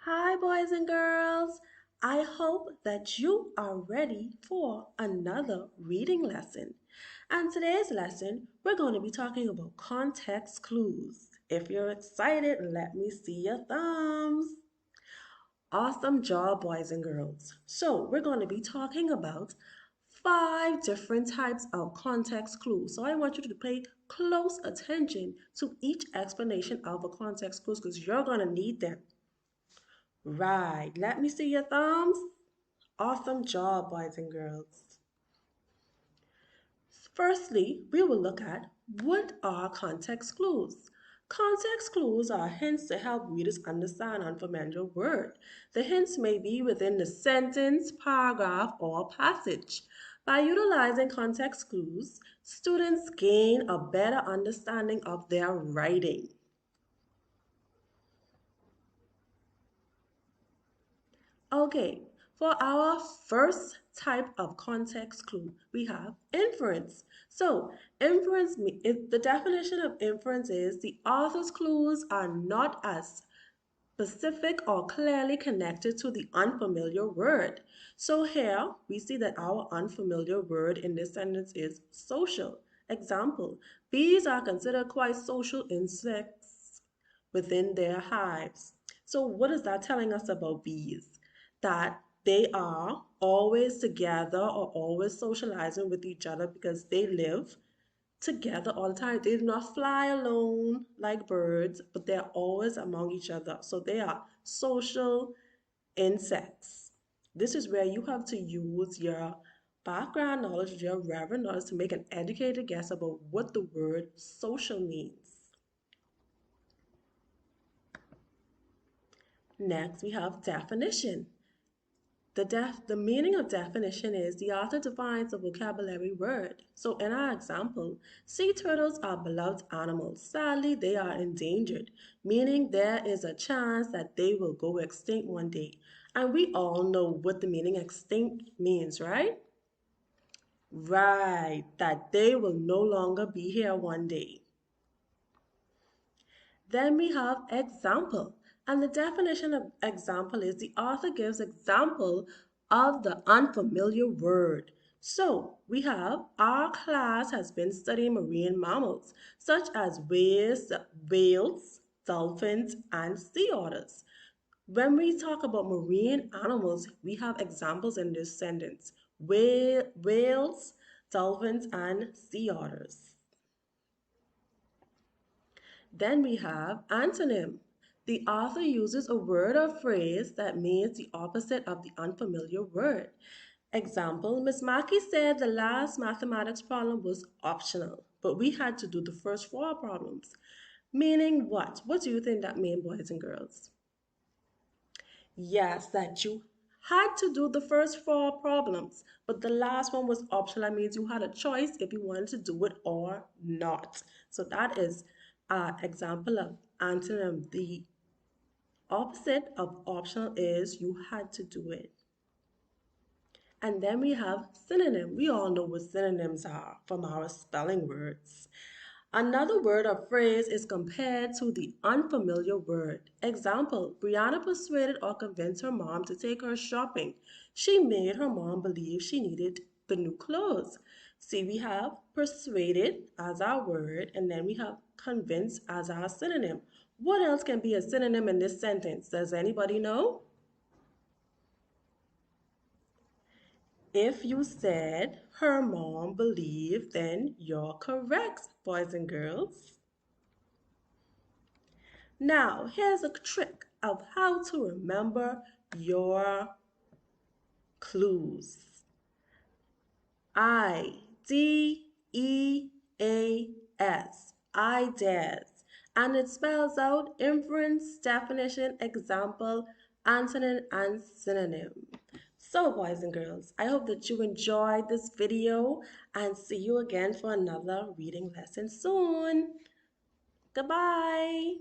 Hi, boys and girls. I hope that you are ready for another reading lesson. And today's lesson, we're going to be talking about context clues. If you're excited, let me see your thumbs. Awesome job, boys and girls. So, we're going to be talking about 5 different types of context clues. So, I want you to pay close attention to each explanation of a context clue because you're going to need them. Right. Let me see your thumbs. Awesome job, boys and girls. Firstly, we will look at what are context clues. Context clues are hints to help readers understand unfamiliar word. The hints may be within the sentence, paragraph, or passage. By utilizing context clues, students gain a better understanding of their writing. Okay, for our first type of context clue, we have inference. So, the definition of inference is the author's clues are not as specific or clearly connected to the unfamiliar word. So, here we see that our unfamiliar word in this sentence is social. Example, bees are considered quite social insects within their hives. So, what is that telling us about bees? That they are always together or always socializing with each other because they live together all the time. They do not fly alone like birds, but they're always among each other. So they are social insects. This is where you have to use your background knowledge, your relevant knowledge to make an educated guess about what the word social means. Next, we have definition. The meaning of definition is the author defines a vocabulary word. So in our example, sea turtles are beloved animals. Sadly, they are endangered, meaning there is a chance that they will go extinct one day. And we all know what the meaning extinct means, right? Right, that they will no longer be here one day. Then we have example. And the definition of example is the author gives example of the unfamiliar word. So we have our class has been studying marine mammals such as whales, dolphins, and sea otters. When we talk about marine animals, we have examples in this sentence. Whales, dolphins, and sea otters. Then we have antonym. The author uses a word or phrase that means the opposite of the unfamiliar word. Example, Miss Mackey said the last mathematics problem was optional, but we had to do the first 4 problems. Meaning what? What do you think that means, boys and girls? Yes, that you had to do the first 4 problems, but the last one was optional. That means you had a choice if you wanted to do it or not. So that is an example of antonym. The opposite of optional is you had to do it. And then we have synonym. We all know what synonyms are from our spelling words. Another word or phrase is compared to the unfamiliar word. Example, Brianna persuaded or convinced her mom to take her shopping. She made her mom believe she needed the new clothes. See, we have persuaded as our word, and then we have convinced as our synonym. What else can be a synonym in this sentence? Does anybody know? If you said her mom believed, then you're correct, boys and girls. Now, here's a trick of how to remember your clues. IDEAS, IDEAS. And it spells out inference, definition, example, antonym, and synonym. So, boys and girls, I hope that you enjoyed this video and see you again for another reading lesson soon. Goodbye.